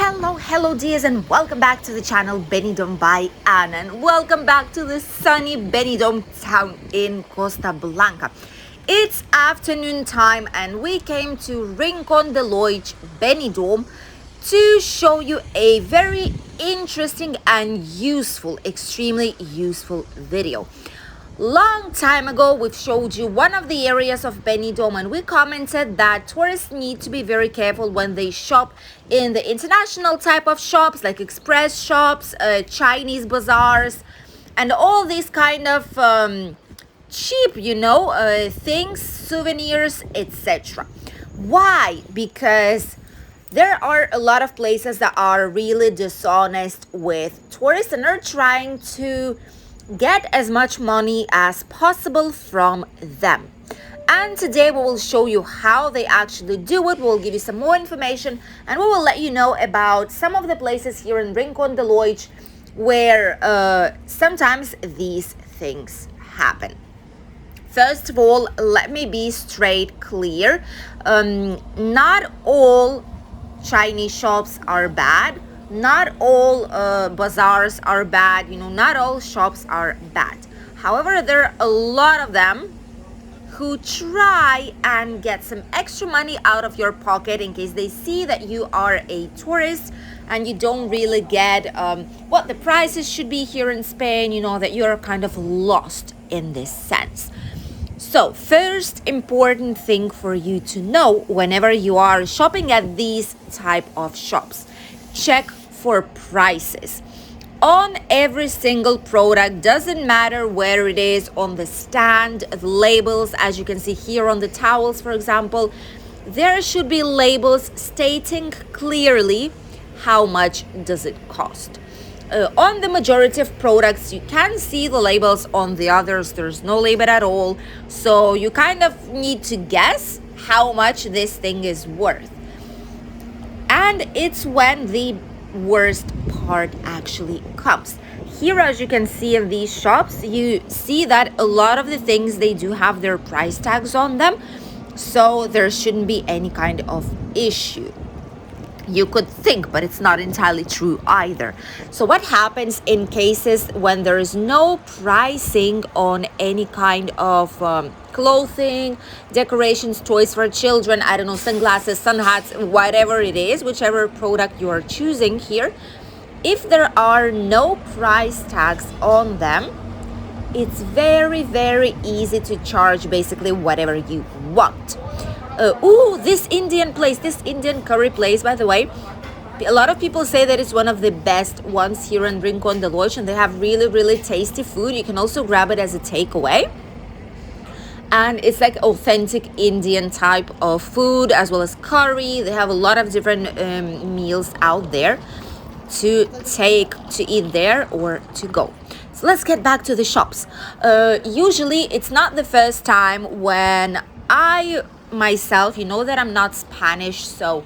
Hello dears, and welcome back to the channel Benidorm by Anna, and welcome back to the sunny Benidorm town in Costa Blanca. It's afternoon time and we came to Rincon de Loix, Benidorm, to show you a very interesting and extremely useful video. Long time ago, we've showed you one of the areas of Benidorm, and we commented that tourists need to be very careful when they shop in the international type of shops like express shops, Chinese bazaars, and all these kind of cheap, things, souvenirs, etc. Why? Because there are a lot of places that are really dishonest with tourists and are trying to get as much money as possible from them. And today we will show you how they actually do it. We'll give you some more information and we will let you know about some of the places here in Rincon de Loix where sometimes these things happen. First of all, let me be straight clear. Not all Chinese shops are bad. Not all bazaars are bad, not all shops are bad. However, there are a lot of them who try and get some extra money out of your pocket in case they see that you are a tourist and you don't really get what the prices should be here in Spain, that you're kind of lost in this sense. So first important thing for you to know whenever you are shopping at these type of shops, check for prices on every single product. Doesn't matter where it is, on the stand, the labels, as you can see here on the towels, for example, there should be labels stating clearly how much does it cost. On the majority of products you can see the labels. On the others there's no label at all, so you kind of need to guess how much this thing is worth. And it's when the worst part actually comes. Here, as you can see in these shops, you see that a lot of the things, they do have their price tags on them, so there shouldn't be any kind of issue. You could think, but it's not entirely true either. So what happens in cases when there is no pricing on any kind of clothing, decorations, toys for children, I don't know, sunglasses, sun hats, whatever it is, whichever product you are choosing here, if there are no price tags on them, it's very easy to charge basically whatever you want. This Indian place, this Indian curry place, by the way, a lot of people say that it's one of the best ones here in Rincon de Loix, and they have really tasty food. You can also grab it as a takeaway, and it's like authentic Indian type of food as well as curry. They have a lot of different meals out there to eat there or to go. So let's get back to the shops. Usually it's not the first time when I myself, that I'm not Spanish, so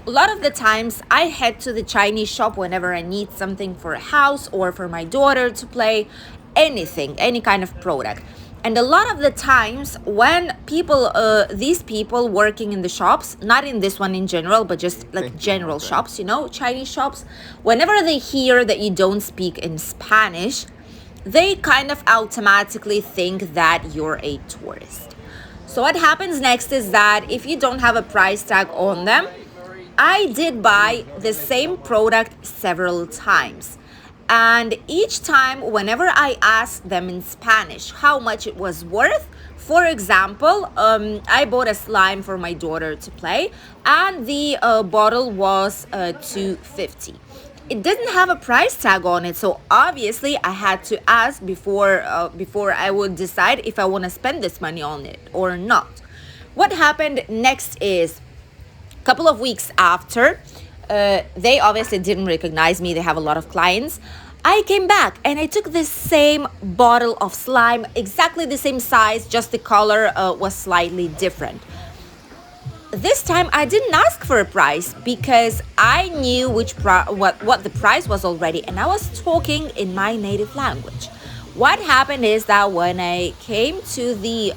a lot of the times I head to the Chinese shop whenever I need something for a house or for my daughter to play, anything, any kind of product. And a lot of the times when people, these people working in the shops, not in this one in general, but just like general shops, Chinese shops, whenever they hear that you don't speak in Spanish, they kind of automatically think that you're a tourist. So what happens next is that if you don't have a price tag on them, I did buy the same product several times. And each time, whenever I asked them in Spanish how much it was worth, for example, I bought a slime for my daughter to play, and the bottle was $2.50. It didn't have a price tag on it, so obviously I had to ask before I would decide if I want to spend this money on it or not. What happened next is, a couple of weeks after, they obviously didn't recognize me. They have a lot of clients. I came back and I took the same bottle of slime, exactly the same size, just the color was slightly different. This time I didn't ask for a price because I knew what the price was already, and I was talking in my native language. What happened is that when I came to the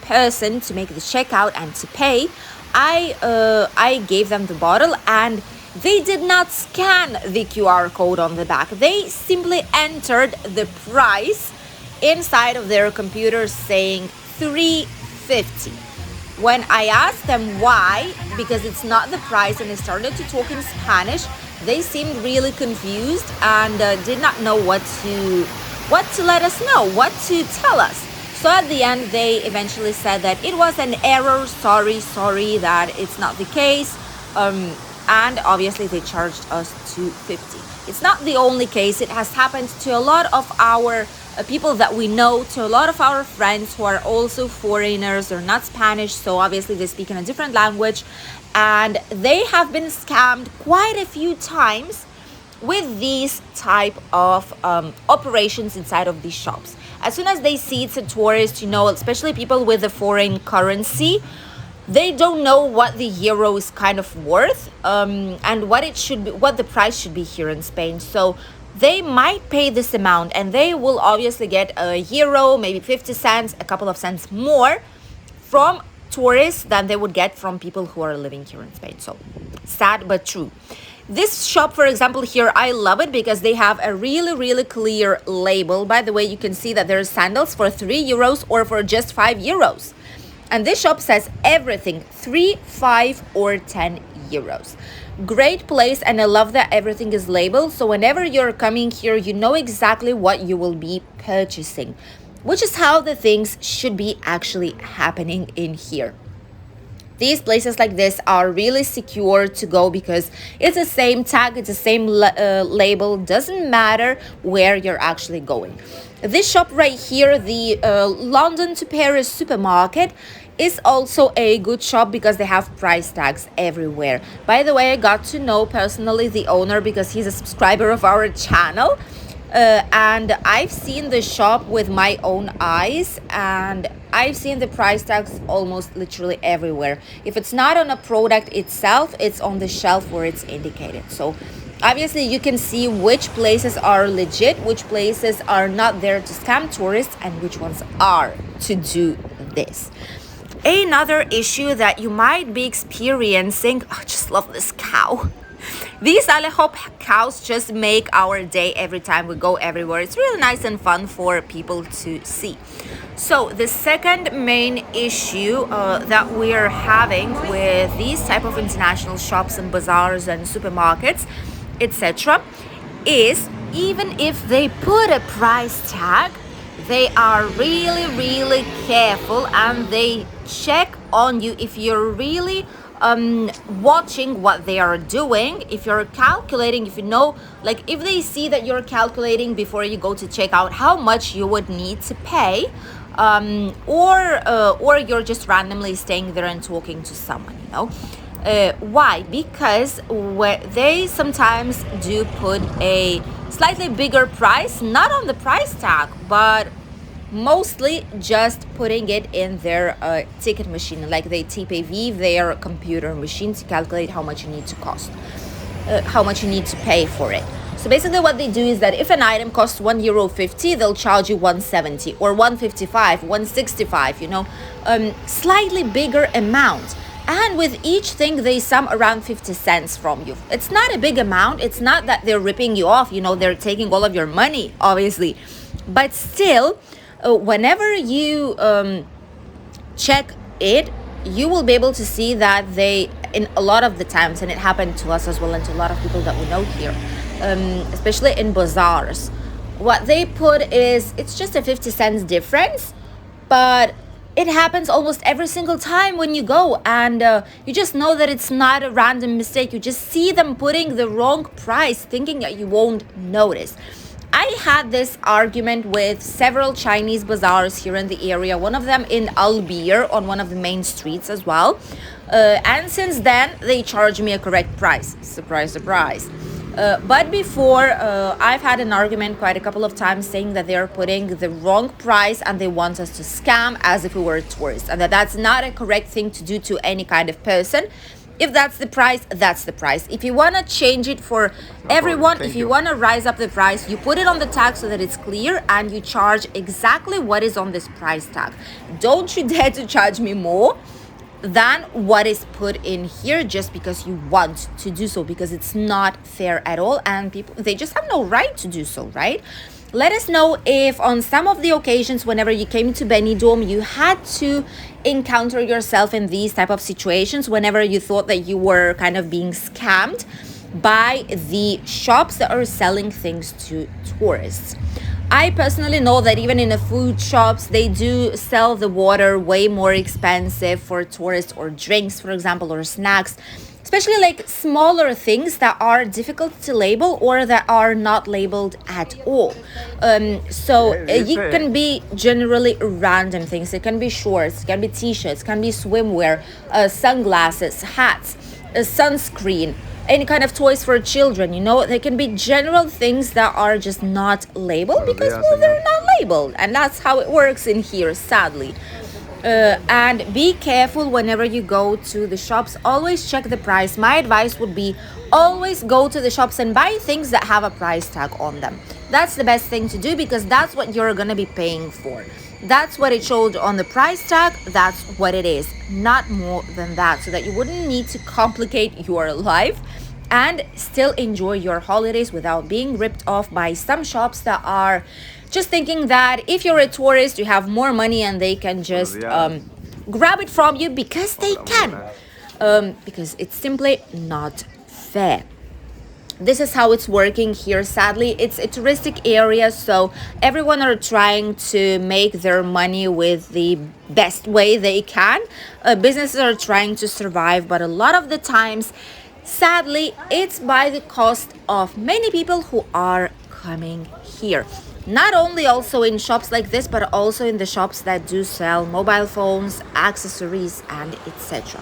person to make the checkout and to pay, I gave them the bottle, and they did not scan the QR code on the back. They simply entered the price inside of their computer saying $3.50. When I asked them why, because it's not the price, and they started to talk in Spanish, they seemed really confused and did not know what to let us know, what to tell us. So at the end, they eventually said that it was an error, sorry, that it's not the case. And obviously they charged us $2.50. It's not the only case. It has happened to a lot of our people that we know, to a lot of our friends who are also foreigners. They're not Spanish, so obviously they speak in a different language, and they have been scammed quite a few times with these type of operations inside of these shops. As soon as they see it's a tourist, especially people with a foreign currency, they don't know what the euro is kind of worth, and what it should be, what the price should be here in Spain. So they might pay this amount, and they will obviously get a euro, maybe 50 cents, a couple of cents more from tourists than they would get from people who are living here in Spain. So sad but true. This shop, for example, here, I love it because they have a really clear label. By the way, you can see that there's sandals for 3 euros or for just 5 euros. And this shop says everything, 3, 5, or 10 euros. Great place, and I love that everything is labeled. So whenever you're coming here, you know exactly what you will be purchasing, which is how the things should be actually happening in here. These places like this are really secure to go because it's the same tag, it's the same label, doesn't matter where you're actually going. This shop right here, the London to Paris supermarket, is also a good shop because they have price tags everywhere. By the way, I got to know personally the owner because he's a subscriber of our channel. And I've seen the shop with my own eyes, and I've seen the price tags almost literally everywhere. If it's not on a product itself, it's on the shelf where it's indicated. So obviously you can see which places are legit, which places are not there to scam tourists, and which ones are to do this. Another issue that you might be experiencing, I just love this cow. These Alejo cows just make our day every time we go everywhere. It's really nice and fun for people to see. So the second main issue that we are having with these type of international shops and bazaars and supermarkets, etc., is even if they put a price tag, they are really careful, and they check on you if you're really watching what they are doing, if you're calculating, if you know, like if they see that you're calculating before you go to check out how much you would need to pay, or you're just randomly staying there and talking to someone, why? Because they sometimes do put a slightly bigger price, not on the price tag, but mostly just putting it in their ticket machine, like they TPV their computer machine to calculate how much you need to cost, how much you need to pay for it. So basically what they do is that if an item costs €1.50, they'll charge you 170 or 155, 165, slightly bigger amount. And with each thing, they sum around 50 cents from you. It's not a big amount. It's not that they're ripping you off, they're taking all of your money, obviously. But still, whenever you check it, you will be able to see that they, in a lot of the times, and it happened to us as well and to a lot of people that we know here, especially in bazaars, what they put is, it's just a 50 cents difference, but it happens almost every single time when you go, and you just know that it's not a random mistake. You just see them putting the wrong price, thinking that you won't notice. I had this argument with several Chinese bazaars here in the area, one of them in Albir on one of the main streets as well. And since then, they charge me a correct price. Surprise, surprise. But before, I've had an argument quite a couple of times saying that they're putting the wrong price and they want us to scam as if we were tourists, and that's not a correct thing to do to any kind of person. If that's the price, that's the price. If you want to change it for everyone, if you want to rise up the price, you put it on the tag so that it's clear and you charge exactly what is on this price tag. Don't you dare to charge me more than what is put in here just because you want to do so, because it's not fair at all, and people, they just have no right to do so, right? Let us know if on some of the occasions whenever you came to Benidorm you had to encounter yourself in these type of situations, whenever you thought that you were kind of being scammed by the shops that are selling things to tourists. I personally know that even in the food shops, they do sell the water way more expensive for tourists, or drinks, for example, or snacks, especially like smaller things that are difficult to label or that are not labeled at all. You can be generally random things. It can be shorts, it can be t-shirts, it can be swimwear, sunglasses, hats, sunscreen, any kind of toys for children. You know, they can be general things that are just not labeled because, well, they're not labeled, and that's how it works in here, sadly. And be careful whenever you go to the shops. Always check the price. My advice would be always go to the shops and buy things that have a price tag on them. That's the best thing to do, because that's what you're gonna be paying for. That's what it showed on the price tag. That's what it is, not more than that, so that you wouldn't need to complicate your life and still enjoy your holidays without being ripped off by some shops that are just thinking that if you're a tourist you have more money and they can just grab it from you because they can, because it's simply not fair. This is how it's working here, sadly. It's a touristic area, so everyone are trying to make their money with the best way they can. Businesses are trying to survive, but a lot of the times, sadly, it's by the cost of many people who are coming here. Not only also in shops like this, but also in the shops that do sell mobile phones, accessories, and etc.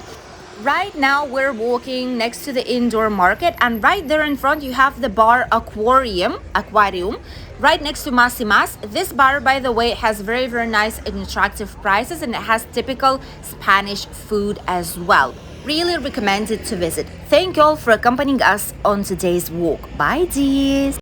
Right now we're walking next to the indoor market, and right there in front you have the bar aquarium right next to Massimas. This bar, by the way, has very, very nice and attractive prices, and it has typical Spanish food as well. Really recommended to visit. Thank you all for accompanying us on today's walk. Bye, dears.